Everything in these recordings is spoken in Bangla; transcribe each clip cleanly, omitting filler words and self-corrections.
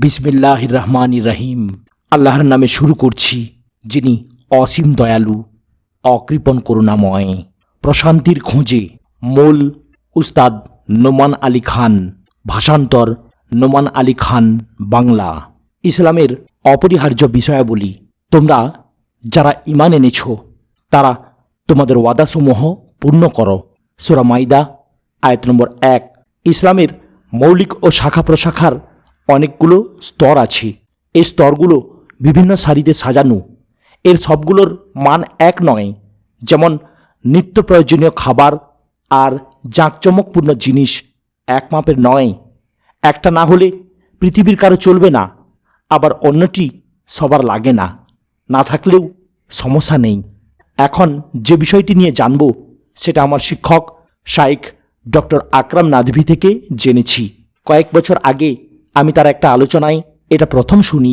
বিসমিল্লাহির রহমানির রহিম। আল্লাহর নামে শুরু করছি, যিনি অসীম দয়ালু, অকৃপণ করুণাময়। প্রশান্তির খোঁজে, মূল উস্তাদ নোমান আলী খান, ভাষান্তর নোমান আলী খান, বাংলা। ইসলামের অপরিহার্য বিষয়াবলী। তোমরা যারা ঈমান এনেছ, তারা তোমাদের ওয়াদাসমূহ পূর্ণ করো। সূরা মাইদা আয়াত নম্বর 1। ইসলামের মৌলিক ও শাখা প্রশাখার অনেকগুলো স্তর আছে। এই স্তরগুলো বিভিন্ন সারিতে সাজানো। এর সবগুলোর মান এক নয়। যেমন নিত্য প্রয়োজনীয় খাবার আর জাঁকজমকপূর্ণ জিনিস এক মাপের নয়। একটা না হলে পৃথিবীর কারো চলবে না, আবার অন্যটি সবার লাগে না, না থাকলেও সমস্যা নেই। এখন যে বিষয়টি নিয়ে জানব, সেটা আমার শিক্ষক শাইখ ডক্টর আকরাম নাদভী থেকে জেনেছি। কয়েক বছর আগে আমি তার একটা আলোচনায় এটা প্রথম শুনি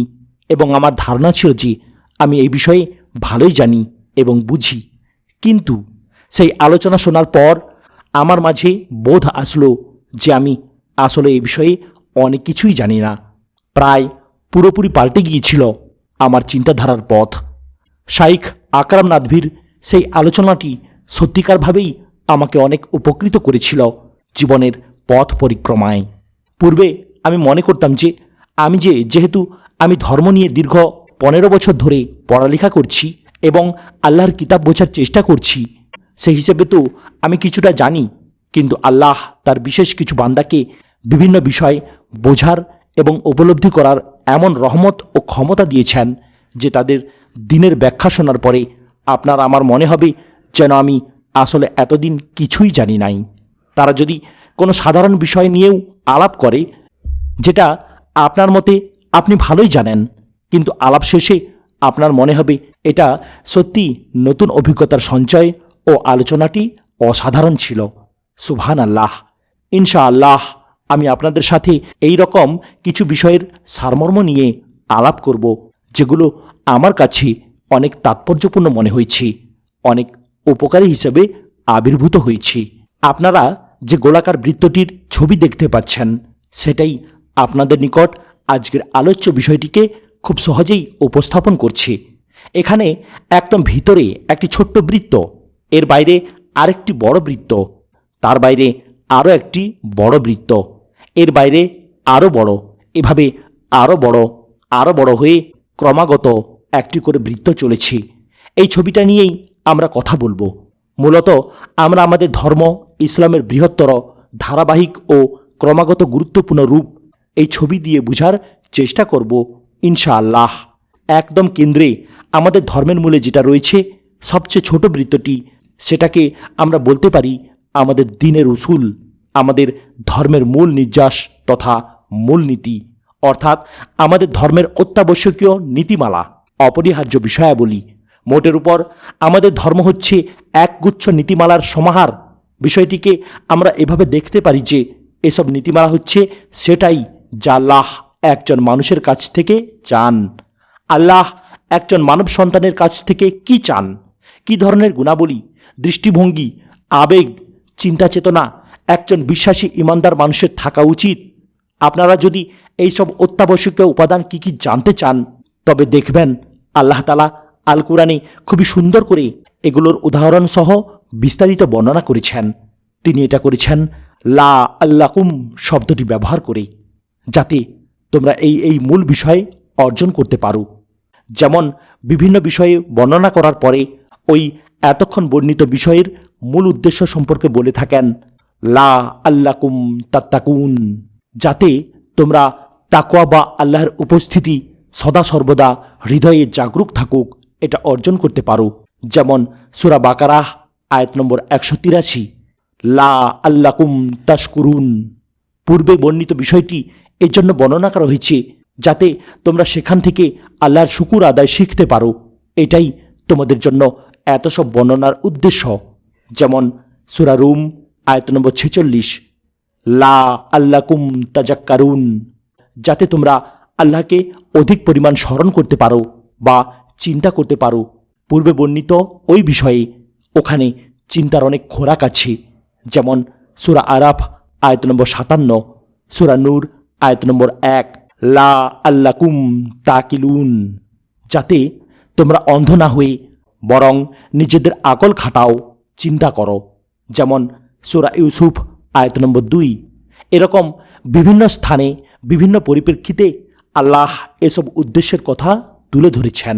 এবং আমার ধারণা ছিল যে আমি এই বিষয়ে ভালোই জানি এবং বুঝি। কিন্তু সেই আলোচনা শোনার পর আমার মাঝে বোধ আসলো যে আমি আসলে এই বিষয়ে অনেক কিছুই জানি না। প্রায় পুরোপুরি পাল্টে গিয়েছিল আমার চিন্তাধারার পথ। শাইখ আকরাম নাদভীর সেই আলোচনাটি সত্যিকারভাবেই আমাকে অনেক উপকৃত করেছিল জীবনের পথ পরিক্রমায়। পূর্বে আমি মনে করতাম যে যেহেতু আমি ধর্ম নিয়ে দীর্ঘ 15 বছর ধরে পড়ালেখা করছি এবং আল্লাহর কিতাব বোঝার চেষ্টা করছি, সেই হিসেবে তো আমি কিছুটা জানি। কিন্তু আল্লাহ তার বিশেষ কিছু বান্দাকে বিভিন্ন বিষয় বোঝার এবং উপলব্ধি করার এমন রহমত ও ক্ষমতা দিয়েছেন যে তাদের দিনের ব্যাখ্যা শোনার পরে আপনার আমার মনে হবে যেন আমি আসলে এতদিন কিছুই জানি নাই। তারা যদি কোনো সাধারণ বিষয় নিয়েও আলাপ করে, যেটা আপনার মতে আপনি ভালোই জানেন, কিন্তু আলাপ শেষে আপনার মনে হবে এটা সত্যি নতুন অভিজ্ঞতার সঞ্চয় ও আলোচনাটি অসাধারণ ছিল। সুবহানাল্লাহ। ইনশাআল্লাহ আমি আপনাদের সাথে এই রকম কিছু বিষয়ের সারমর্ম নিয়ে আলাপ করব, যেগুলো আমার কাছে অনেক তাৎপর্যপূর্ণ মনে হয়েছে, অনেক উপকারী হিসেবে আবির্ভূত হয়েছে। আপনারা যে গোলাকার বৃত্তটির ছবি দেখতে পাচ্ছেন, সেটাই আপনাদের নিকট আজকের আলোচ্য বিষয়টিকে খুব সহজেই উপস্থাপন করছে। এখানে একদম ভিতরে একটি ছোট্ট বৃত্ত, এর বাইরে আরেকটি বড় বৃত্ত, তার বাইরে আরও একটি বড় বৃত্ত, এর বাইরে আরও বড়, এভাবে আরও বড় হয়ে ক্রমাগত একটি করে বৃত্ত চলেছে। এই ছবিটা নিয়েই আমরা কথা বলবো। মূলত আমরা আমাদের ধর্ম ইসলামের বৃহত্তর, ধারাবাহিক ও ক্রমাগত গুরুত্বপূর্ণ রূপ এই ছবি দিয়ে বোঝার চেষ্টা করব ইনশাআল্লাহ। একদম কেন্দ্রে আমাদের ধর্মের মূলে যেটা রয়েছে, সবচেয়ে ছোট বৃত্তটি, সেটাকে আমরা বলতে পারি আমাদের দ্বীনের উসুল, আমাদের ধর্মের মূল নির্যাস তথা মূলনীতি, অর্থাৎ আমাদের ধর্মের অত্যাবশ্যকীয় নীতিমালা, অপরিহার্য বিষয়াবলী। মোটের উপর আমাদের ধর্ম হচ্ছে একগুচ্ছ নীতিমালার সমাহার। বিষয়টিকে আমরা এভাবে দেখতে পারি যে এসব নীতিমালা হচ্ছে সেটাই যা আল্লাহ একজন মানুষের কাছ থেকে চান। আল্লাহ একজন মানব সন্তানের কাছ থেকে কি চান, কি ধরনের গুণাবলী, দৃষ্টিভঙ্গি, আবেগ, চিন্তা চেতনা একজন বিশ্বাসী ইমানদার মানুষের থাকা উচিত। আপনারা যদি এইসব অত্যাবশ্যকীয় উপাদান কি কি জানতে চান, তবে দেখবেন আল্লাহ তাআলা আল কুরআনে খুবই সুন্দর করে এগুলোর উদাহরণ সহ বিস্তারিত বর্ণনা করেছেন। তিনি এটা করেছেন লা আল্লাকুম শব্দটি ব্যবহার করে, যাতে তোমরা এই মূল বিষয় অর্জন করতে পারো। যেমন বিভিন্ন বিষয়ে বর্ণনা করার পরে ওই এতক্ষণ বর্ণিত বিষয়ের মূল উদ্দেশ্য সম্পর্কে বলে থাকেন লা আল্লাকুম তাত্তাকুন, যাতে তোমরা তাকওয়া বা আল্লাহর উপস্থিতি সদা সর্বদা হৃদয়ে জাগরুক থাকুক, এটা অর্জন করতে পারো। যেমন সূরা বাকারাহ আয়াত নম্বর 183, লা আল্লাকুম তাশকুরুন। পূর্বে বর্ণিত বিষয়টি এর জন্য বর্ণনা করা হয়েছে যাতে তোমরা সেখান থেকে আল্লাহর শুকুর আদায় শিখতে পারো। এটাই তোমাদের জন্য এত সব বর্ণনার উদ্দেশ্য। যেমন সূরা রুম আয়াত নম্বর 46, লা আল্লাকুম তাজাক্কারুন, যাতে তোমরা আল্লাহকে অধিক পরিমাণ স্মরণ করতে পারো বা চিন্তা করতে পারো। পূর্বে বর্ণিত ওই বিষয়ে ওখানে চিন্তার অনেক খোরাক আছে। যেমন সূরা আরাফ আয়াত নম্বর 57, সূরা নূর আয়াত নম্বর 1, লা আল্লাকুম তাকিলুন, যাতে তোমরা অন্ধ না হয়ে বরং নিজেদের আকল খাটাও, চিন্তা করো। যেমন সূরা ইউসুফ আয়াত নম্বর 2। এরকম বিভিন্ন স্থানে বিভিন্ন পরিপ্রেক্ষিতে আল্লাহ এসব উদ্দেশ্যের কথা তুলে ধরেছেন।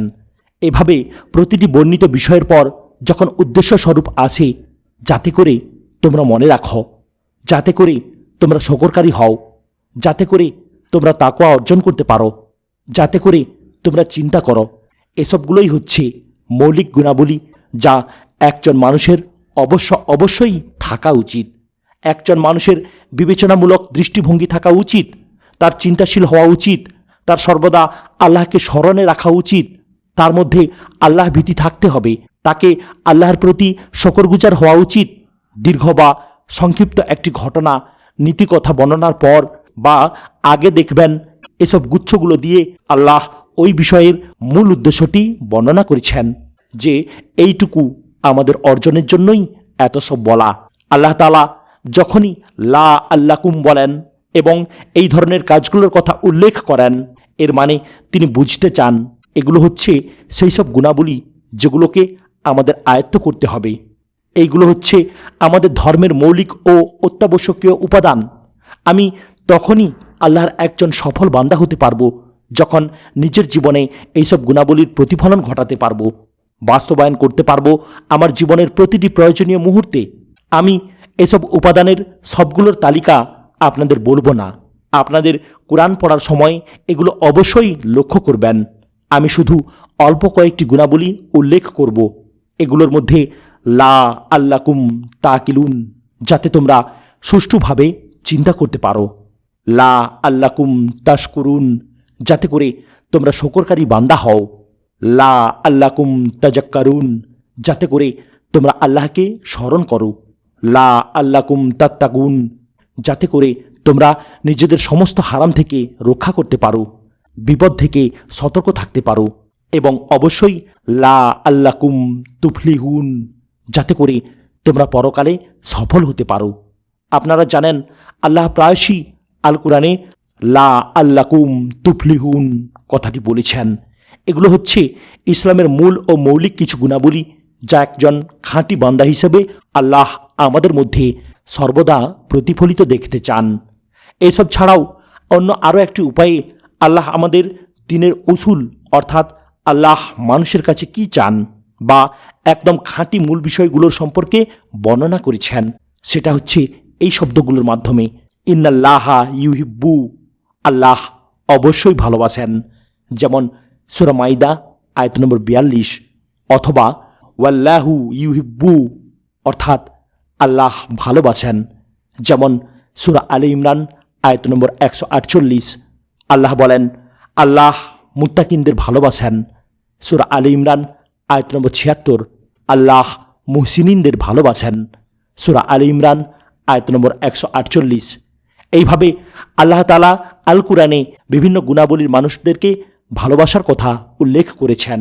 এভাবে প্রতিটি বর্ণিত বিষয়ের পর যখন উদ্দেশ্য স্বরূপ আসে, যাতে করে তোমরা মনে রাখো, যাতে করে তোমরা শকরকারী হও, যাতে করে তোমরা তাকওয়া অর্জন করতে পারো, যাতে করে তোমরা চিন্তা করো, এসবগুলোই হচ্ছে মৌলিক গুণাবলী যা একজন মানুষের অবশ্যই থাকা উচিত। একজন মানুষের বিবেচনামূলক দৃষ্টিভঙ্গি থাকা উচিত, তার চিন্তাশীল হওয়া উচিত, তার সর্বদা আল্লাহকে স্মরণে রাখা উচিত, তার মধ্যে আল্লাহ ভীতি থাকতে হবে, তাকে আল্লাহর প্রতি শকরগুজার হওয়া উচিত। দীর্ঘ বা সংক্ষিপ্ত একটি ঘটনা নীতিকথা বর্ণনার পর বা আগে দেখবেন এসব গুচ্ছগুলো দিয়ে আল্লাহ ওই বিষয়ের মূল উদ্দেশ্যটি বর্ণনা করেছেন, যে এইটুকু আমাদের অর্জনের জন্যই এত সব বলা। আল্লাহ তাআলা যখনই লা আল্লাকুম বলেন এবং এই ধরনের কাজগুলোর কথা উল্লেখ করেন, এর মানে তিনি বুঝতে চান এগুলো হচ্ছে সেই সব গুণাবলী যেগুলোকে আমাদের আয়ত্ত করতে হবে। এইগুলো হচ্ছে আমাদের ধর্মের মৌলিক ও অত্যাবশ্যকীয় উপাদান। আমি তখনই আল্লাহর একজন সফল বান্দা হতে পারবো যখন নিজের জীবনে এইসব গুণাবলীর প্রতিফলন ঘটাতে পারবো, বাস্তবায়ন করতে পারবো আমার জীবনের প্রতিটি প্রয়োজনীয় মুহূর্তে। আমি এসব উপাদানের সবগুলোর তালিকা আপনাদের বলবো না। আপনাদের কোরআন পড়ার সময় এগুলো অবশ্যই লক্ষ্য করবেন। আমি শুধু অল্প কয়েকটি গুণাবলী উল্লেখ করব। এগুলোর মধ্যে লা আল্লাকুম তাকিলুন, যাতে তোমরা সুষ্ঠুভাবে চিন্তা করতে পারো। লা আল্লাকুম তাশকুরুন, যাতে করে তোমরা শকরকারী বান্দা হও। লা আল্লাকুম তাজাক্কারুন, যাতে করে তোমরা আল্লাহকে স্মরণ করো। লা আল্লাকুম তাত্তাকুন, যাতে করে তোমরা নিজেদের সমস্ত হারাম থেকে রক্ষা করতে পারো, বিপদ থেকে সতর্ক থাকতে পারো। এবং অবশ্যই লা আল্লাকুম তুফলিহুন, যাতে করে তোমরা পরকালে সফল হতে পারো। আপনারা জানেন আল্লাহ প্রায়শই আল কোরআনে লা আল্লাকুম তুফলিহুন কথাটি বলেছেন। এগুলো হচ্ছে ইসলামের মূল ও মৌলিক কিছু গুণাবলী যা একজন খাঁটি বান্দা হিসেবে আল্লাহ আমাদের মধ্যে সর্বদা প্রতিফলিত দেখতে চান। এসব ছাড়াও অন্য আরও একটি উপায়ে আল্লাহ আমাদের দ্বীনের উসুল, অর্থাৎ আল্লাহ মানুষের কাছে কি চান বা একদম খাঁটি মূল বিষয়গুলোর সম্পর্কে বর্ণনা করেছেন। সেটা হচ্ছে এই শব্দগুলোর মাধ্যমে, ইন্নাল্লাহা ইউহিব্বু, আল্লাহ অবশ্যই ভালোবাসেন। যেমন সূরা মাইদা আয়াত নম্বর 42, অথবা ওয়াল্লাহু ইউহিব্বু, অর্থাৎ আল্লাহ ভালোবাসেন। যেমন সূরা আলে ইমরান আয়াত নম্বর 148, আল্লাহ বলেন আল্লাহ মুত্তাকিনদের ভালোবাসেন। সূরা আলে ইমরান আয়াত নম্বর 76, আল্লাহ মুহসিনিনদের ভালোবাসেন। সূরা আলে ইমরান আয়াত নম্বর 148। এইভাবে আল্লাহ তাআলা আল কুরআনে বিভিন্ন গুণাবলীর মানুষদেরকে ভালোবাসার কথা উল্লেখ করেছেন।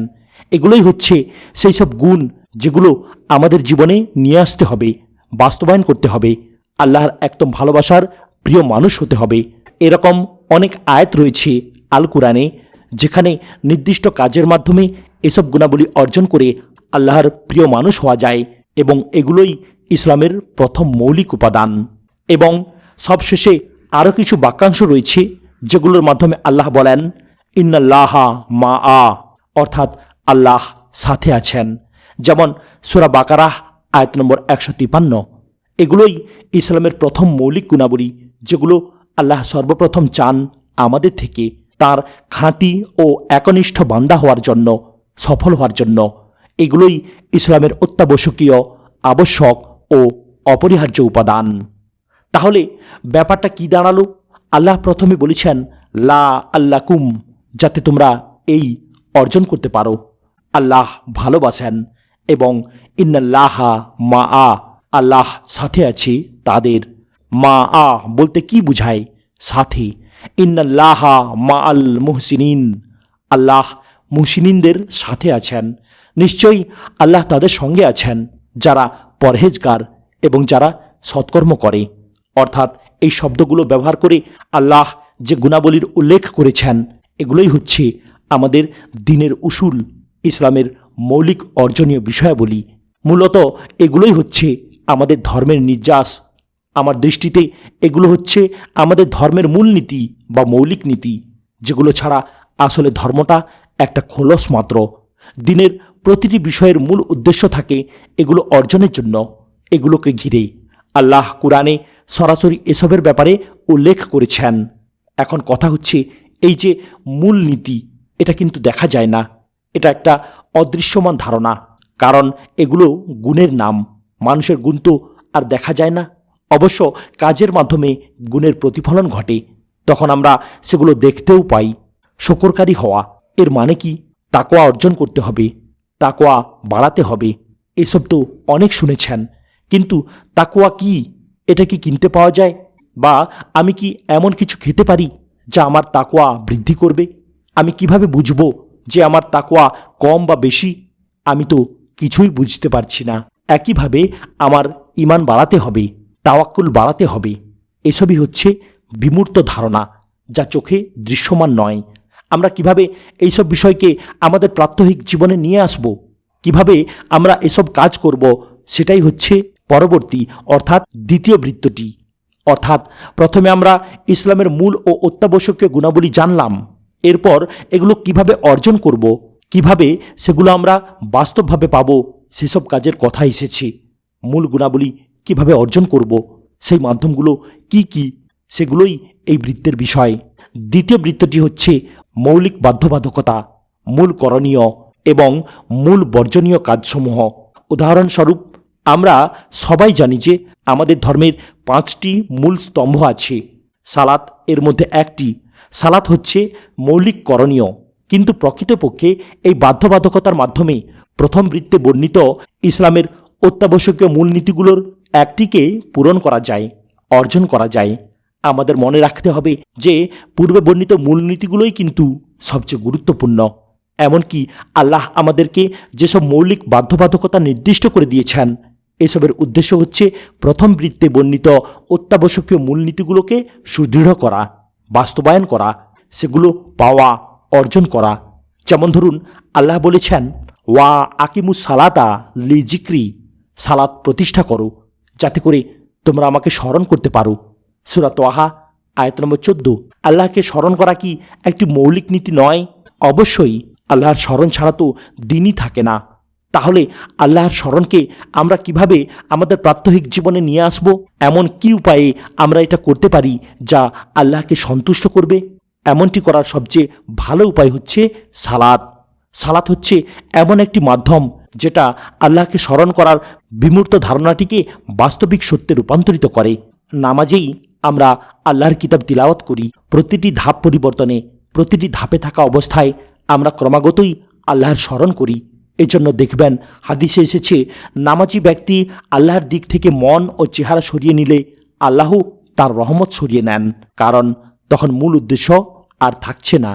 এগুলোই হচ্ছে সেই সব গুণ যেগুলো আমাদের জীবনে নিয়ে আসতে হবে, বাস্তবায়ন করতে হবে। আল্লাহর একদম ভালোবাসার প্রিয় মানুষ হতে হবে। এরকম অনেক আয়াত রয়েছে আল কুরআনে যেখানে নির্দিষ্ট কাজের মাধ্যমে এসব গুণাবলী অর্জন করে আল্লাহর প্রিয় মানুষ হওয়া যায়, এবং এগুলোই ইসলামের প্রথম মৌলিক উপাদান। এবং সবশেষে আরও কিছু বাক্যাংশ রয়েছে যেগুলোর মাধ্যমে আল্লাহ বলেন ইন্নাল্লাহা মা আ, অর্থাৎ আল্লাহ সাথে আছেন। যেমন সূরা বাকারাহ আয়াত নম্বর 153। এগুলোই ইসলামের প্রথম মৌলিক গুণাবলী যেগুলো আল্লাহ সর্বপ্রথম চান আমাদের থেকে তার খাঁটি ও একনিষ্ঠ বান্দা হওয়ার জন্য, সফল হওয়ার জন্য। এগুলোই ইসলামের অত্যাবশ্যকীয়, আবশ্যক ও অপরিহার্য উপাদান। তাহলে ব্যাপারটা কি দাঁড়ালো? আল্লাহ প্রথমে বলেছেন লা আল্লাকুম, যাতে তোমরা এই অর্জন করতে পারো। আল্লাহ ভালোবাসেন, এবং ইন্নাল্লাহা মা আ, আল্লাহ সাথে আছে তাদের। মা আ বলতে কি বুঝায়? সাথে। ইন্নাল্লাহা মা আল মুহসিনিন, আল্লাহ মুহসিনিনদের সাথে আছেন। নিশ্চয়ই আল্লাহ তাদের সঙ্গে আছেন যারা পরহেজগার এবং যারা সৎকর্ম করে। অর্থাৎ এই শব্দগুলো ব্যবহার করে আল্লাহ যে গুণাবলীর উল্লেখ করেছেন এগুলোই হচ্ছে আমাদের দ্বীনের উসুল, ইসলামের মৌলিক অর্জনীয় বিষয়াবলী। মূলত এগুলোই হচ্ছে আমাদের ধর্মের নির্যাস। আমার দৃষ্টিতে এগুলো হচ্ছে আমাদের ধর্মের মূলনীতি বা মৌলিক নীতি, যেগুলো ছাড়া আসলে ধর্মটা একটা খোলস মাত্র। দ্বীনের প্রতিটি বিষয়ের মূল উদ্দেশ্য থাকে এগুলো অর্জনের জন্য। এগুলোকে ঘিরে আল্লাহ কুরআনে সরাসরি এসবের ব্যাপারে উল্লেখ করেছেন। এখন কথা হচ্ছে, এই যে মূল নীতি, এটা কিন্তু দেখা যায় না, এটা একটা অদৃশ্যমান ধারণা। কারণ এগুলো গুণের নাম, মানুষের গুণ তো আর দেখা যায় না। অবশ্য কাজের মাধ্যমে গুণের প্রতিফলন ঘটে, তখন আমরা সেগুলো দেখতেও পাই। শকরকারী হওয়া এর মানে কি? তাকওয়া অর্জন করতে হবে, তাকওয়া বাড়াতে হবে, এসব তো অনেক শুনেছেন। কিন্তু তাকওয়া কি? এটা কি কিনতে পাওয়া যায়? বা আমি কি এমন কিছু খেতে পারি যা আমার তাকওয়া বৃদ্ধি করবে? আমি কিভাবে বুঝবো যে আমার তাকওয়া কম বা বেশি? আমি তো কিছুই বুঝতে পারছি না। একইভাবে আমার ঈমান বাড়াতে হবে, তাওয়াক্কুল বাড়াতে হবে। এসবই হচ্ছে বিমূর্ত ধারণা, যা চোখে দৃশ্যমান নয়। আমরা কিভাবে এইসব বিষয়কে আমাদের প্রাত্যহিক জীবনে নিয়ে আসব, কিভাবে আমরা এসব কাজ করব, সেটাই হচ্ছে পরবর্তী অর্থাৎ দ্বিতীয় বৃত্তটি। অর্থাৎ প্রথমে আমরা ইসলামের মূল ও অত্যাবশ্যকীয় গুণাবলী জানলাম, এরপর এগুলো কিভাবে অর্জন করব, কিভাবে সেগুলো আমরা বাস্তবভাবে পাব, সেসব কাজের কথা এসেছে। মূল গুণাবলী কিভাবে অর্জন করব, সেই মাধ্যমগুলো কি কি, সেগুলোই এই বৃত্তের বিষয়। দ্বিতীয় বৃত্তটি হচ্ছে মৌলিক বাধ্যবাধকতা, মূল করণীয় এবং মূল বর্জনীয় কাজসমূহ। উদাহরণস্বরূপ, আমরা সবাই জানি যে আমাদের ধর্মের 5টি মূল স্তম্ভ আছে। সালাত এর মধ্যে একটি। সালাত হচ্ছে মৌলিক করণীয়, কিন্তু প্রকৃতপক্ষে এই বাধ্যবাধকতার মাধ্যমে প্রথম বৃত্তে বর্ণিত ইসলামের অত্যাবশ্যকীয় মূলনীতিগুলোর একটিকে পূরণ করা যায়, অর্জন করা যায়। আমাদের মনে রাখতে হবে যে পূর্বে বর্ণিত মূলনীতিগুলোই কিন্তু সবচেয়ে গুরুত্বপূর্ণ। এমনকি আল্লাহ আমাদেরকে যেসব মৌলিক বাধ্যবাধকতা নির্দিষ্ট করে দিয়েছেন, এসবের উদ্দেশ্য হচ্ছে প্রথম বৃত্তে বর্ণিত অত্যাবশ্যকীয় মূলনীতিগুলোকে সুদৃঢ় করা, বাস্তবায়ন করা, সেগুলো পাওয়া, অর্জন করা। যেমন ধরুন, আল্লাহ বলেছেন, ওয়া আকিমুস সালাতা লি জিক্রি, সালাত প্রতিষ্ঠা করো যাতে করে তোমরা আমাকে স্মরণ করতে পারো। সূরা তাহা আয়াত নম্বর 14। আল্লাহকে স্মরণ করা কি একটি মৌলিক নীতি নয়? অবশ্যই। আল্লাহর স্মরণ ছাড়া তো দিনই থাকে না। তাহলে আল্লাহর স্মরণকে আমরা কিভাবে আমাদের প্রাত্যহিক জীবনে নিয়ে আসব? এমন কি উপায়ে আমরা এটা করতে পারি যা আল্লাহকে সন্তুষ্ট করবে? এমনটি করার সবচেয়ে ভালো উপায় হচ্ছে সালাত। সালাত হচ্ছে এমন একটি মাধ্যম যেটা আল্লাহকে স্মরণ করার বিমূর্ত ধারণাটিকে বাস্তবিক সত্যে রূপান্তরিত করে। নামাজেই আমরা আল্লাহর কিতাব তিলাওয়াত করি। প্রতিটি ধাপ পরিবর্তনে, প্রতিটি ধাপে থাকা অবস্থায় আমরা ক্রমাগতই আল্লাহর স্মরণ করি। এজন্য দেখবেন হাদিসে এসেছে, নামাজি ব্যক্তি আল্লাহর দিক থেকে মন ও চেহারা সরিয়ে নিলে আল্লাহ তার রহমত সরিয়ে নেন, কারণ তখন মূল উদ্দেশ্য আর থাকছে না।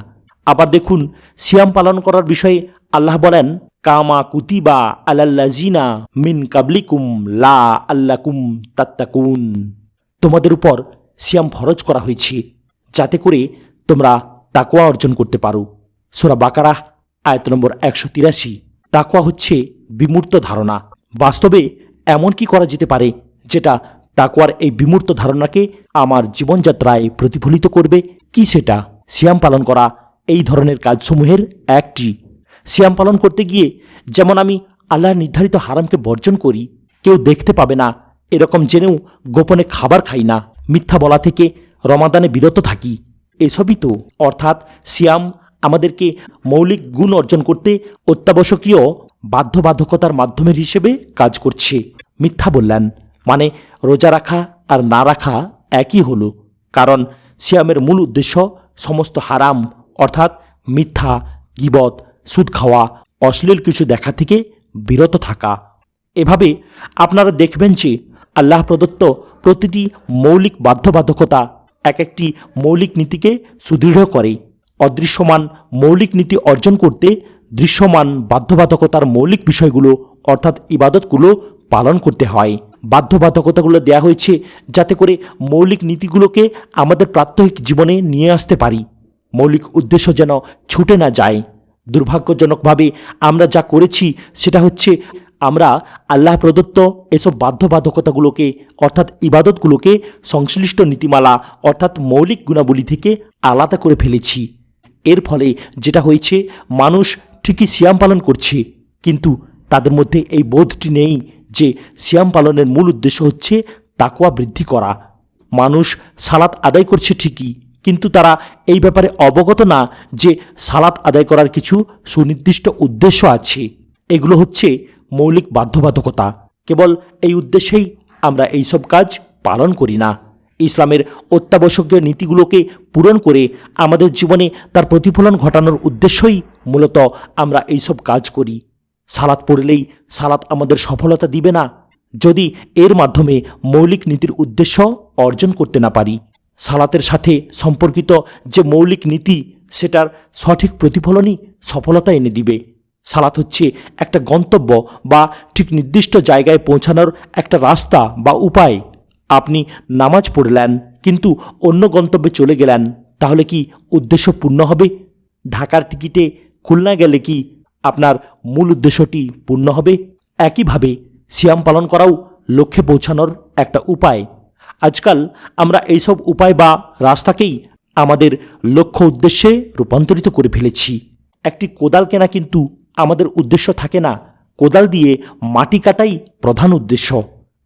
আবার দেখুন, সিয়াম পালন করার বিষয়ে আল্লাহ বলেন, কামা কুতিবা আলাল্লাযিনা মিন কাবলিকুম লা আল্লাকুম তাত্তাকুন, তোমাদের উপর সিয়াম ফরজ করা হয়েছে যাতে করে তোমরা তাকওয়া অর্জন করতে পারো। সূরা বাকারাহ আয়াত নম্বর 183। তাকওয়া হচ্ছে বিমূর্ত ধারণা। বাস্তবে এমন কি করা যেতে পারে যেটা তাকওয়ার এই বিমূর্ত ধারণাকে আমার জীবনযাত্রায় প্রতিফলিত করবে? কি সেটা? সিয়াম পালন করা এই ধরনের কাজসমূহের একটি। সিয়াম পালন করতে গিয়ে যেমন আমি আল্লাহর নির্ধারিত হারামকে বর্জন করি, কেউ দেখতে পাবে না এরকম জেনেও গোপনে খাবার খাই না, মিথ্যা বলা থেকে রমাদানে বিরত থাকি, এসবই তো। অর্থাৎ সিয়াম আমাদেরকে মৌলিক গুণ অর্জন করতে অত্যাবশ্যকীয় বাধ্যবাধকতার মাধ্যমের হিসেবে কাজ করছে। মিথ্যা বললেন মানে রোজা রাখা আর না রাখা একই হলো, কারণ সিয়ামের মূল উদ্দেশ্য সমস্ত হারাম অর্থাৎ মিথ্যা, গীবত, সুদ খাওয়া, অশ্লীল কিছু দেখা থেকে বিরত থাকা। এভাবে আপনারা দেখবেন যে আল্লাহ প্রদত্ত প্রতিটি মৌলিক বাধ্যবাধকতা এক একটি মৌলিক নীতিকে সুদৃঢ় করে। অদৃশ্যমান মৌলিক নীতি অর্জন করতে দৃশ্যমান বাধ্যবাধকতার মৌলিক বিষয়গুলো অর্থাৎ ইবাদতগুলো পালন করতে হয়। বাধ্যবাধকতাগুলো দেওয়া হয়েছে যাতে করে মৌলিক নীতিগুলোকে আমাদের প্রাত্যহিক জীবনে নিয়ে আসতে পারি, মৌলিক উদ্দেশ্য যেন ছুটে না যায়। দুর্ভাগ্যজনকভাবে আমরা যা করেছি সেটা হচ্ছে আমরা আল্লাহ প্রদত্ত এসব বাধ্যবাধকতাগুলোকে অর্থাৎ ইবাদতগুলোকে সংশ্লিষ্ট নীতিমালা অর্থাৎ মৌলিক গুণাবলী থেকে আলাদা করে ফেলেছি। এর ফলে যেটা হয়েছে, মানুষ ঠিকই সিয়াম পালন করছে, কিন্তু তাদের মধ্যে এই বোধটি নেই যে সিয়াম পালনের মূল উদ্দেশ্য হচ্ছে তাকওয়া বৃদ্ধি করা। মানুষ সালাত আদায় করছে ঠিকই, কিন্তু তারা এই ব্যাপারে অবগত না যে সালাত আদায় করার কিছু সুনির্দিষ্ট উদ্দেশ্য আছে। এগুলো হচ্ছে মৌলিক বাধ্যবাধকতা। কেবল এই উদ্দেশ্যেই আমরা এইসব কাজ পালন করি না। ইসলামের অত্যাবশ্যকীয় নীতিগুলোকে পূরণ করে আমাদের জীবনে তার প্রতিফলন ঘটানোর উদ্দেশ্যই মূলত আমরা এইসব কাজ করি। সালাত পড়লেই সালাত আমাদের সফলতা দিবে না যদি এর মাধ্যমে মৌলিক নীতির উদ্দেশ্য অর্জন করতে না পারি। সালাতের সাথে সম্পর্কিত যে মৌলিক নীতি সেটার সঠিক প্রতিফলনই সফলতা এনে দিবে। সালাত হচ্ছে একটা গন্তব্য বা ঠিক নির্দিষ্ট জায়গায় পৌঁছানোর একটা রাস্তা বা উপায়। আপনি নামাজ পড়লেন কিন্তু অন্য গন্তব্যে চলে গেলেন, তাহলে কি উদ্দেশ্য পূর্ণ হবে? ঢাকার টিকিটে খুলনা গেলে কি আপনার মূল উদ্দেশ্যটি পূর্ণ হবে? একইভাবে সিয়াম পালন করাও লক্ষ্যে পৌঁছানোর একটা উপায়। আজকাল আমরা এইসব উপায় বা রাস্তাকেই আমাদের লক্ষ্য উদ্দেশ্যে রূপান্তরিত করে ফেলেছি। একটি কোদাল কেনা কিন্তু আমাদের উদ্দেশ্য থাকে না, কোদাল দিয়ে মাটি কাটাই প্রধান উদ্দেশ্য।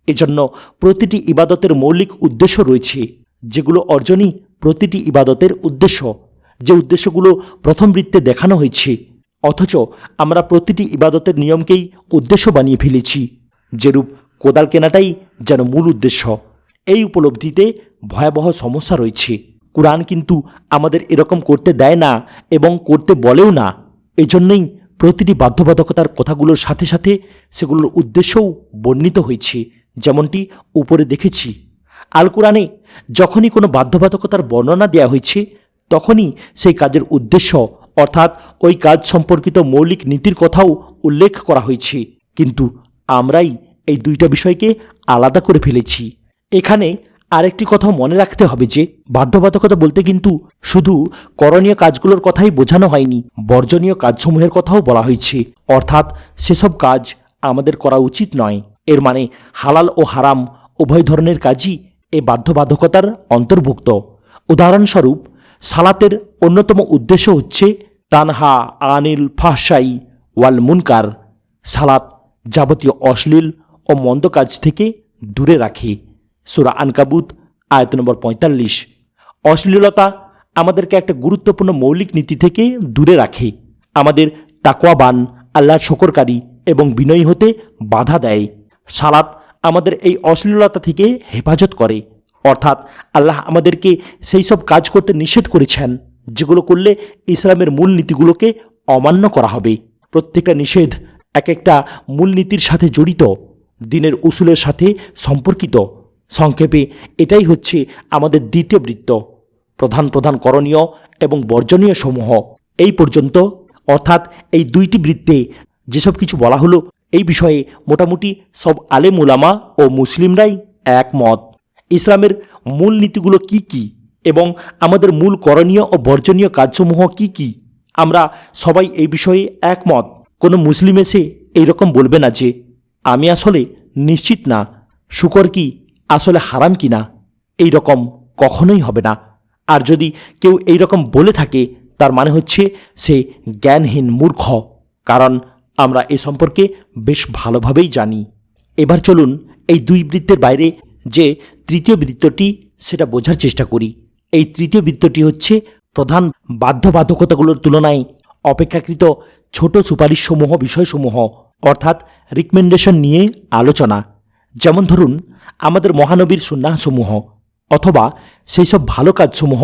এজন্য প্রতিটি ইবাদতের মৌলিক উদ্দেশ্য রয়েছে, যেগুলো অর্জনই প্রতিটি ইবাদতের উদ্দেশ্য, যে উদ্দেশ্যগুলো প্রথম বৃত্তে দেখানো হয়েছে। অথচ আমরা প্রতিটি ইবাদতের নিয়মকেই উদ্দেশ্য বানিয়ে ফেলেছি, যেরূপ কোদাল কেনাটাই যেন মূল উদ্দেশ্য। এই উপলব্ধিতে ভয়াবহ সমস্যা রয়েছে। কুরআন কিন্তু আমাদের এরকম করতে দেয় না এবং করতে বলেও না। এজন্যই প্রতিটি বাধ্যবাধকতার কথাগুলোর সাথে সাথে সেগুলোর উদ্দেশ্যও বর্ণিত হয়েছে, যেমনটি উপরে দেখেছি। আল কুরআনে যখনই কোনো বাধ্যবাধকতার বর্ণনা দেওয়া হয়েছে, তখনই সেই কাজের উদ্দেশ্য অর্থাৎ ওই কাজ সম্পর্কিত মৌলিক নীতির কথাও উল্লেখ করা হয়েছে। কিন্তু আমরাই এই দুইটা বিষয়কে আলাদা করে ফেলেছি। এখানে আরেকটি কথা মনে রাখতে হবে যে বাধ্যবাধকতা বলতে কিন্তু শুধু করণীয় কাজগুলোর কথাই বোঝানো হয়নি, বর্জনীয় কাজসমূহের কথাও বলা হয়েছে। অর্থাৎ সেসব কাজ আমাদের করা উচিত নয়। এর মানে হালাল ও হারাম উভয় ধরনের কাজই এ বাধ্যবাধকতার অন্তর্ভুক্ত। উদাহরণস্বরূপ, সালাতের অন্যতম উদ্দেশ্য হচ্ছে তানহা আনিল ফাহশাই ওয়াল মুনকার। সালাত যাবতীয় অশ্লীল ও মন্দ কাজ থেকে দূরে রাখে। সূরা আনকাবুত আয়াত নম্বর 45। অশ্লীলতা আমাদেরকে একটা গুরুত্বপূর্ণ মৌলিক নীতি থেকে দূরে রাখে, আমাদের তাকওয়াবান, আল্লাহর শকরকারী এবং বিনয়ী হতে বাধা দেয়। সালাত আমাদের এই অশ্লীলতা থেকে হেফাজত করে, অর্থাৎ আল্লাহ আমাদেরকে সেই সব কাজ করতে নিষেধ করেছেন যেগুলো করলে ইসলামের মূল নীতিগুলোকে অমান্য করা হবে। প্রত্যেকটা নিষেধ এক একটা মূলনীতির সাথে জড়িত, দিনের উসুলের সাথে সম্পর্কিত। সংক্ষেপে এটাই হচ্ছে আমাদের দ্বিতীয় বৃত্ত, প্রধান প্রধান করণীয় এবং বর্জনীয় সমূহ। এই পর্যন্ত অর্থাৎ এই দুইটি বৃত্তে যেসব কিছু বলা হলো, এই বিষয়ে মোটামুটি সব আলেম উলামা ও মুসলিমরাই একমত। ইসলামের মূল নীতিগুলো কি কি এবং আমাদের মূল করণীয় ও বর্জনীয় কাজসমূহ কি কি, আমরা সবাই এই বিষয়ে একমত। কোনো মুসলিম এসে এইরকম বলবে না যে আমি আসলে নিশ্চিত না শুকর কি আসলে হারাম কিনা, এই রকম কখনোই হবে না। আর যদি কেউ এই রকম বলে থাকে, তার মানে হচ্ছে সে জ্ঞানহীন মূর্খ, কারণ আমরা এ সম্পর্কে বেশ ভালোভাবেই জানি। এবার চলুন এই দুই বৃত্তের বাইরে যে তৃতীয় বৃত্তটি সেটা বোঝার চেষ্টা করি। এই তৃতীয় বৃত্তটি হচ্ছে প্রধান বাধ্যবাধকতাগুলোর তুলনায় অপেক্ষাকৃত ছোট সুপারিশসমূহ বিষয়সমূহ, অর্থাৎ রিকমেন্ডেশন নিয়ে আলোচনা। যেমন ধরুন আমাদের মহানবীর সুন্নাহসমূহ, অথবা সেই সব ভালো কাজসমূহ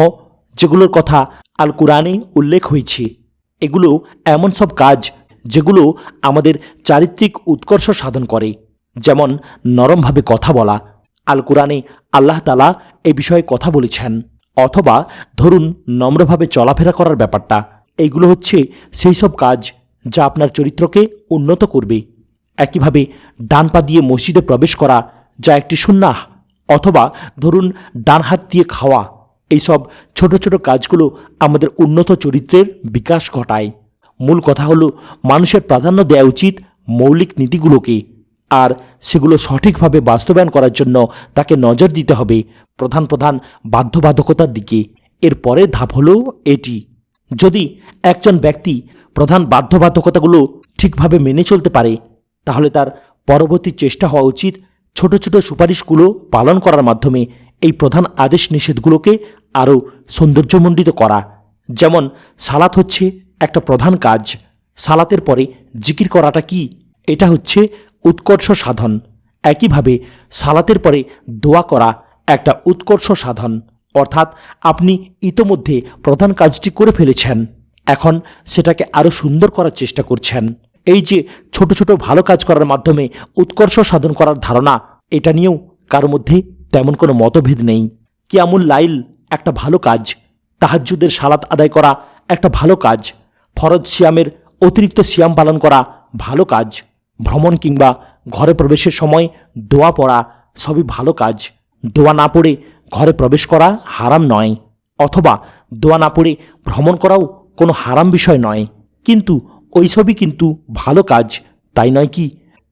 যেগুলোর কথা আল কুরআনে উল্লেখ হয়েছে। এগুলো এমন সব কাজ যেগুলো আমাদের চারিত্রিক উৎকর্ষ সাধন করে, যেমন নরমভাবে কথা বলা। আল কুরআনে আল্লাহ তাআলা এ বিষয়ে কথা বলেছেন। অথবা ধরুন নম্রভাবে চলাফেরা করার ব্যাপারটা। এইগুলো হচ্ছে সেই সব কাজ যা আপনার চরিত্রকে উন্নত করবে। একইভাবে ডান পা দিয়ে মসজিদে প্রবেশ করা, যা একটি সুন্নাহ, অথবা ধরুন ডান হাত দিয়ে খাওয়া, এইসব ছোট ছোট কাজগুলো আমাদের উন্নত চরিত্রের বিকাশ ঘটায়। মূল কথা হলো মানুষের প্রাধান্য দেওয়া উচিত মৌলিক নীতিগুলোকে, আর সেগুলো সঠিকভাবে বাস্তবায়ন করার জন্য তাকে নজর দিতে হবে প্রধান প্রধান বাধ্যবাধকতার দিকে। এর পরের ধাপ হলো এটি: যদি একজন ব্যক্তি প্রধান বাধ্যবাধকতাগুলো ঠিকভাবে মেনে চলতে পারে, তাহলে তার পরবর্তী চেষ্টা হওয়া উচিত ছোট ছোট সুপারিশগুলো পালন করার মাধ্যমে এই প্রধান আদেশ নিষেধগুলোকে আরও সৌন্দর্যমণ্ডিত করা। যেমন সালাত হচ্ছে একটা প্রধান কাজ। সালাতের পরে জিকির করাটা কি? এটা হচ্ছে উৎকর্ষ সাধন। একইভাবে সালাতের পরে দোয়া করা একটা উৎকর্ষ সাধন, অর্থাৎ আপনি ইতোমধ্যে প্রধান কাজটি করে ফেলেছেন, এখন সেটাকে আরও সুন্দর করার চেষ্টা করছেন। এই যে ছোট ছোট ভালো কাজ করার মাধ্যমে উৎকর্ষ সাধন করার ধারণা, এটা নিয়েও কারোর মধ্যে তেমন কোনো মতভেদ নেই। কিয়ামুল লাইল একটা ভালো কাজ, তাহাজ্জুদের সালাত আদায় করা একটা ভালো কাজ, ফরজ সিয়ামের অতিরিক্ত সিয়াম পালন করা ভালো কাজ, ভ্রমণ কিংবা ঘরে প্রবেশের সময় দোয়া পড়া সবই ভালো কাজ। দোয়া না পড়ে ঘরে প্রবেশ করা হারাম নয়, অথবা দোয়া না পড়ে ভ্রমণ করাও কোনো হারাম বিষয় নয়, কিন্তু ওইসবই কিন্তু ভালো কাজ, তাই নয় কি?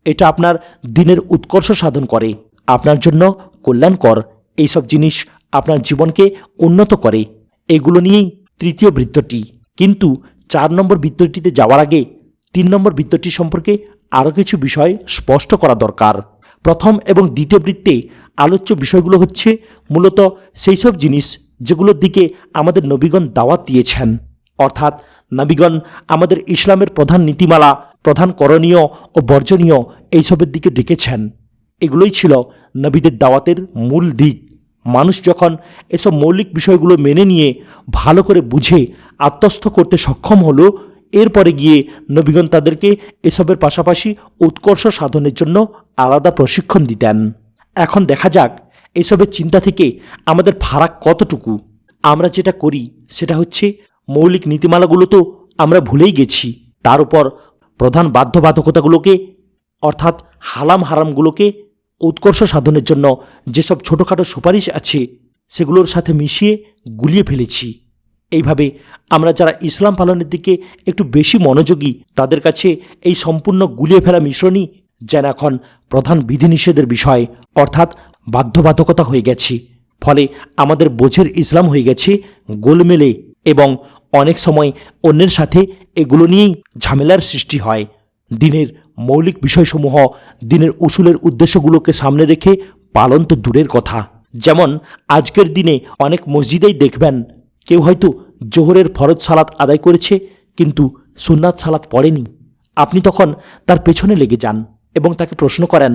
এটা আপনার দিনের উৎকর্ষ সাধন করে, আপনার জন্য কল্যাণকর। এইসব জিনিস আপনার জীবনকে উন্নত করে। এগুলো নিয়েই তৃতীয় বৃত্তটি। কিন্তু 4 নম্বর বৃত্তটিতে যাওয়ার আগে 3 নম্বর বৃত্তটি সম্পর্কে আরও কিছু বিষয় স্পষ্ট করা দরকার। প্রথম এবং দ্বিতীয় বৃত্তে আলোচ্য বিষয়গুলো হচ্ছে মূলত সেই সব জিনিস যেগুলোর দিকে আমাদের নবীগণ দাওয়াত দিয়েছেন, অর্থাৎ নবীগণ আমাদের ইসলামের প্রধান নীতিমালা, প্রধান করণীয় ও বর্জনীয় এইসবের দিকে ডেকেছেন। এগুলোই ছিল নবীদের দাওয়াতের মূল দিক। মানুষ যখন এসব মৌলিক বিষয়গুলো মেনে নিয়ে ভালো করে বুঝে আত্মস্থ করতে সক্ষম হলো, এরপরে গিয়ে নবীগণ তাদেরকে এসবের পাশাপাশি উৎকর্ষ সাধনের জন্য আলাদা প্রশিক্ষণ দিতেন। এখন দেখা যাক এসবের চিন্তা থেকে আমাদের ফারাক কতটুকু। আমরা যেটা করি সেটা হচ্ছে মৌলিক নীতিমালাগুলো তো আমরা ভুলেই গেছি, তার উপর প্রধান বাধ্যবাধকতাগুলোকে অর্থাৎ হালাম হারামগুলোকে উৎকর্ষ সাধনের জন্য যেসব ছোটোখাটো সুপারিশ আছে সেগুলোর সাথে মিশিয়ে গুলিয়ে ফেলেছি। এইভাবে আমরা যারা ইসলাম পালনের দিকে একটু বেশি মনোযোগী, তাদের কাছে এই সম্পূর্ণ গুলিয়ে ফেলা মিশ্রণই যেন এখন প্রধান বিধিনিষেধের বিষয়, অর্থাৎ বাধ্যবাধকতা হয়ে গেছে। ফলে আমাদের বোঝের ইসলাম হয়ে গেছে গোলমেলে, এবং অনেক সময় অন্যের সাথে এগুলো নিয়েই ঝামেলার সৃষ্টি হয়। দিনের মৌলিক বিষয়সমূহ, দিনের উসুলের উদ্দেশ্যগুলোকে সামনে রেখে পালন তো দূরের কথা। যেমন আজকের দিনে অনেক মসজিদেই দেখবেন কেউ হয়তো জোহরের ফরজ সালাত আদায় করেছে কিন্তু সুন্নাত সালাত পড়েনি। আপনি তখন তার পেছনে লেগে যান এবং তাকে প্রশ্ন করেন,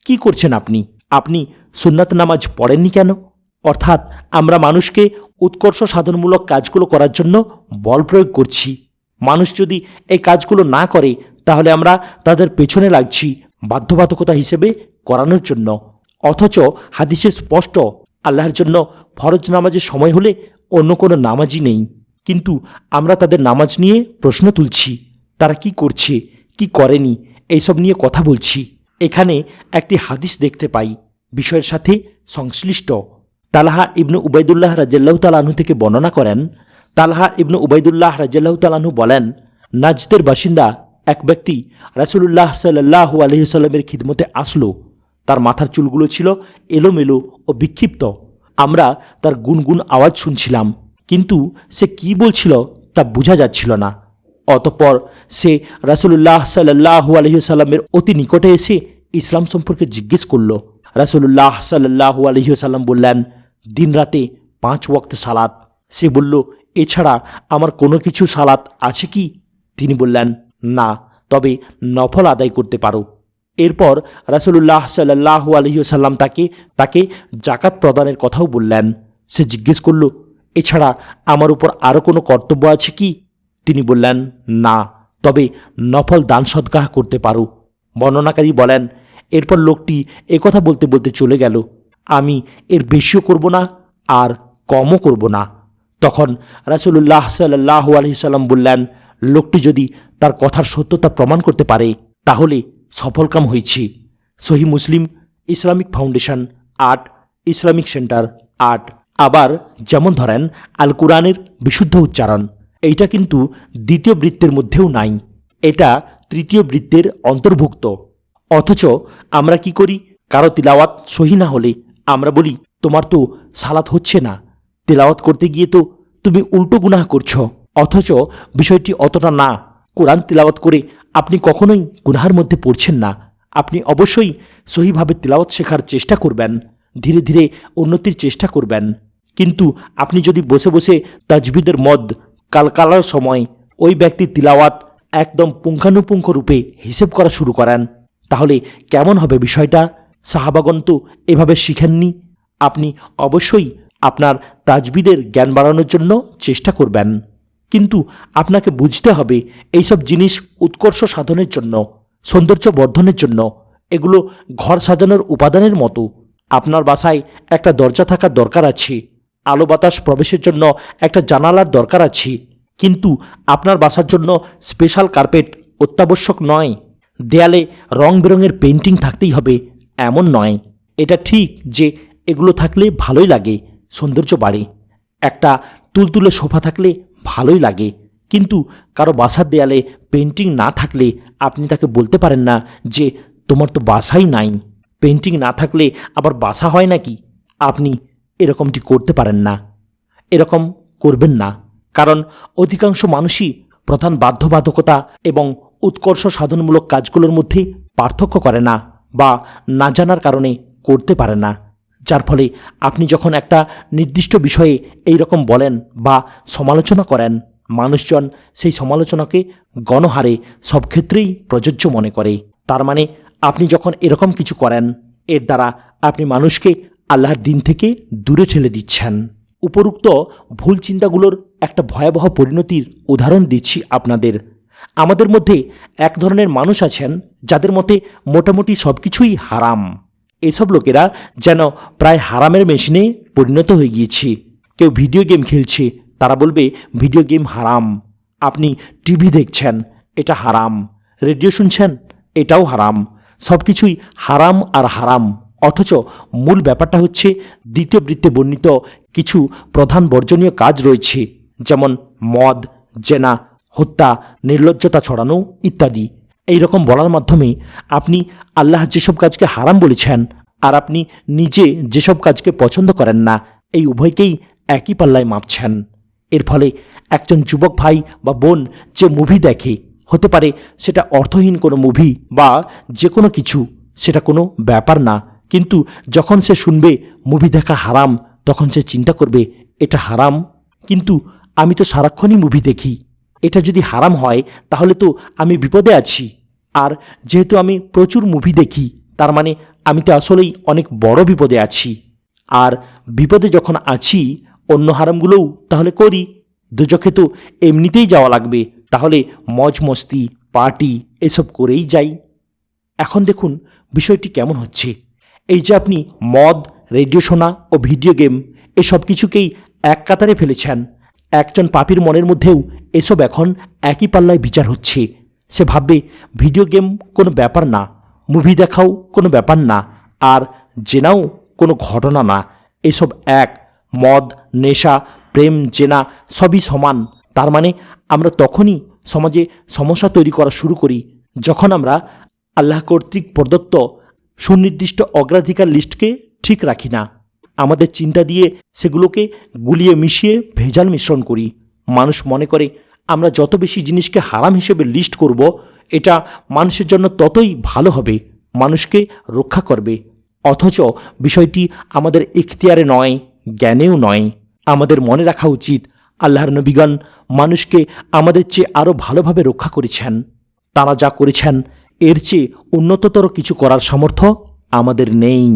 কি করছেন আপনি? আপনি সুন্নাত নামাজ পড়েননি কেন? অর্থাৎ আমরা মানুষকে উৎকর্ষ সাধনমূলক কাজগুলো করার জন্য বল প্রয়োগ করছি। মানুষ যদি এই কাজগুলো না করে তাহলে আমরা তাদের পেছনে লাগছি বাধ্যবাধকতা হিসেবে করানোর জন্য। অথচ হাদিসে স্পষ্ট, আল্লাহর জন্য ফরজ নামাজের সময় হলে অন্য কোনো নামাজই নেই, কিন্তু আমরা তাদের নামাজ নিয়ে প্রশ্ন তুলছি, তারা কি করছে কি করেনি এইসব নিয়ে কথা বলছি। এখানে একটি হাদিস দেখতে পাই বিষয়ের সাথে সংশ্লিষ্ট। তালহা ইবনু উবাইদুল্লাহ রাদিয়াল্লাহু তাআলা আনহু থেকে বর্ণনা করেন, তালহা ইবনু উবাইদুল্লাহ রাদিয়াল্লাহু তাআলা আনহু বলেন, নাজদের বাসিন্দা এক ব্যক্তি রাসূলুল্লাহ সাল্লাল্লাহু আলাইহি ওয়াসাল্লামের খিদমতে আসলো। তার মাথার চুলগুলো ছিল এলোমেলো ও বিক্ষিপ্ত। আমরা তার গুনগুন আওয়াজ শুনছিলাম, কিন্তু সে কি বলছিল তা বোঝা যাচ্ছিল না। অতঃপর সে রাসূলুল্লাহ সাল্লাল্লাহু আলাইহি ওয়াসাল্লামের অতি নিকটে এসে ইসলাম সম্পর্কে জিজ্ঞেস করল। রাসূলুল্লাহ সাল্লাল্লাহু আলাইহি ওয়াসাল্লাম বললেন, দিন রাতে 5 ওয়াক্ত সালাত। সে বলল, এছাড়া আমার কোনো কিছু সালাত আছে কি? তিনি বললেন, না, তবে নফল আদায় করতে পারো। এরপর রাসূলুল্লাহ সাল্লাল্লাহু আলাইহি ওয়াসাল্লাম তাকে জাকাত প্রদানের কথাও বললেন। সে জিজ্ঞেস করল, এছাড়া আমার উপর আরও কোনো কর্তব্য আছে কি? তিনি বললেন, না, তবে নফল দান সদকাহ করতে পারো। বর্ণনাকারী বলেন, এরপর লোকটি একথা বলতে বলতে চলে গেল। আমি এর বেশিও করব না আর কমও করব না। তখন রাসূলুল্লাহ সাল্লাল্লাহু আলাইহি ওয়াসাল্লাম বললেন, লোকটি যদি তার কথার সত্যতা প্রমাণ করতে পারে তাহলে সফলকাম হয়েছি। সহিহ মুসলিম ইসলামিক ফাউন্ডেশন 8, ইসলামিক সেন্টার 8। আবার যেমন ধরেন আল কোরআনের বিশুদ্ধ উচ্চারণ, এইটা কিন্তু দ্বিতীয় বৃত্তের মধ্যেও নাই, এটা তৃতীয় বৃত্তের অন্তর্ভুক্ত। অথচ আমরা কি করি, কারো তিলাওয়াত সহি না হলে আমরা বলি তোমার তো সালাত হচ্ছে না, তিলাওয়াত করতে গিয়ে তো তুমি উল্টো গুনাহ করছো। অথচ বিষয়টি অতটা না। কোরআন তিলাওয়াত করে আপনি কখনোই গুনাহের মধ্যে পড়ছেন না। আপনি অবশ্যই সহিভাবে তিলাওয়াত শেখার চেষ্টা করবেন, ধীরে ধীরে উন্নতির চেষ্টা করবেন। কিন্তু আপনি যদি বসে বসে তাজবিদের মদ কালকালার সময় ওই ব্যক্তির তিলাওয়াত একদম পুঙ্খানুপুঙ্খ রূপে হিসেব করা শুরু করেন, তাহলে কেমন হবে বিষয়টা? সাহাবাগণ তো এভাবে শিখেননি। আপনি অবশ্যই আপনার তাজবিদের জ্ঞান বাড়ানোর জন্য চেষ্টা করবেন, কিন্তু আপনাকে বুঝতে হবে এইসব জিনিস উৎকর্ষ সাধনের জন্য, সৌন্দর্য বর্ধনের জন্য। এগুলো ঘর সাজানোর উপাদানের মতো। আপনার বাসায় একটা দরজা থাকার দরকার আছে, আলো বাতাস প্রবেশের জন্য একটা জানালার দরকার আছে, কিন্তু আপনার বাসার জন্য স্পেশাল কার্পেট অত্যাবশ্যক নয়। দেয়ালে রং বেরঙের পেন্টিং থাকতেই হবে এমন নয়। এটা ঠিক যে এগুলো থাকলে ভালোই লাগে, সৌন্দর্য বাড়ে। একটা তুলতুলে সোফা থাকলে ভালোই লাগে, কিন্তু কারো বাসার দেয়ালে পেন্টিং না থাকলে আপনি তাকে বলতে পারেন না যে তোমার তো বাসাই নাই। পেন্টিং না থাকলে আবার বাসা হয় নাকি? আপনি এরকমটি করতে পারেন না, এরকম করবেন না। কারণ অধিকাংশ মানুষই প্রধান বাধ্যবাধকতা এবং উৎকর্ষ সাধনমূলক কাজগুলোর মধ্যে পার্থক্য করে না বা না জানার কারণে করতে পারে না। যার ফলে আপনি যখন একটা নির্দিষ্ট বিষয়ে এই রকম বলেন বা সমালোচনা করেন, মানুষজন সেই সমালোচনাকে গণহারে সব ক্ষেত্রেই প্রযোজ্য মনে করে। তার মানে আপনি যখন এরকম কিছু করেন, এর দ্বারা আপনি মানুষকে আল্লাহর দিন থেকে দূরে ঠেলে দিচ্ছেন। উপরোক্ত ভুল চিন্তাগুলোর একটা ভয়াবহ পরিণতির উদাহরণ দিচ্ছি আপনাদের। আমাদের মধ্যে এক ধরনের মানুষ আছেন যাদের মতে মোটামুটি সব কিছুই হারাম। এসব লোকেরা যেন প্রায় হারামের মেশিনে পরিণত হয়ে গিয়েছে। কেউ ভিডিও গেম খেলছে, তারা বলবে ভিডিও গেম হারাম। আপনি টিভি দেখছেন, এটা হারাম। রেডিও শুনছেন, এটাও হারাম। সব কিছুই হারাম আর হারাম। অথচ মূল ব্যাপারটা হচ্ছে দ্বিতীয় বৃত্তে বর্ণিত কিছু প্রধান বর্জনীয় কাজ রয়েছে, যেমন মদ, জেনা, হত্যা, নির্লজ্জতা ছড়ানো ইত্যাদি। এই রকম বলার মাধ্যমে আপনি আল্লাহ যেসব কাজকে হারাম বলেছেন আর আপনি নিজে যেসব কাজকে পছন্দ করেন না, এই উভয়কেই একই পাল্লায় মাপছেন। এর ফলে একজন যুবক ভাই বা বোন যে মুভি দেখে, হতে পারে সেটা অর্থহীন কোনো মুভি বা যে কোনো কিছু, সেটা কোনো ব্যাপার না, কিন্তু যখন সে শুনবে মুভি দেখা হারাম, তখন সে চিন্তা করবে এটা হারাম, কিন্তু আমি তো সারাক্ষণই মুভি দেখি। এটা যদি হারাম হয় তাহলে তো আমি বিপদে আছি। আর যেহেতু আমি প্রচুর মুভি দেখি, তার মানে আমি তো আসলেই অনেক বড় বিপদে আছি। আর বিপদে যখন আছি, অন্য হারামগুলোও তাহলে করি। দুজখে তো এমনিতেই যাওয়া লাগবে, তাহলে মজ মস্তি পার্টি এসব করেই যাই। এখন দেখুন বিষয়টি কেমন হচ্ছে। এই যে আপনি মদ, রেডিও শোনা ও ভিডিও গেম এসব কিছুকেই এক কাতারে ফেলেছেন, একজন পাপীর মনের মধ্যেও এসব এখন একই পাল্লায় বিচার হচ্ছে। সে ভাববে ভিডিও গেম কোনো ব্যাপার না, মুভি দেখাও কোনো ব্যাপার না, আর জেনাও কোনো ঘটনা না। এসব এক। মদ, নেশা, প্রেম, জেনা সবই সমান। তার মানে আমরা তখনই সমাজে সমস্যা তৈরি করা শুরু করি যখন আমরা আল্লাহ কর্তৃক প্রদত্ত সুনির্দিষ্ট অগ্রাধিকার লিস্টকে ঠিক রাখি না। আমাদের চিন্তা দিয়ে সেগুলোকে গুলিয়ে মিশিয়ে ভেজাল মিশ্রণ করি। মানুষ মনে করে আমরা যত বেশি জিনিসকে হারাম হিসেবে লিস্ট করব, এটা মানুষের জন্য ততই ভালো হবে, মানুষকে রক্ষা করবে। অথচ বিষয়টি আমাদের ইখতিয়ারে নয়, জ্ঞানেও নয়। আমাদের মনে রাখা উচিত আল্লাহর নবীগণ মানুষকে আমাদের চেয়ে আরও ভালোভাবে রক্ষা করেছেন। তারা যা করেছেন এর চেয়ে উন্নততর কিছু করার সামর্থ্য আমাদের নেই।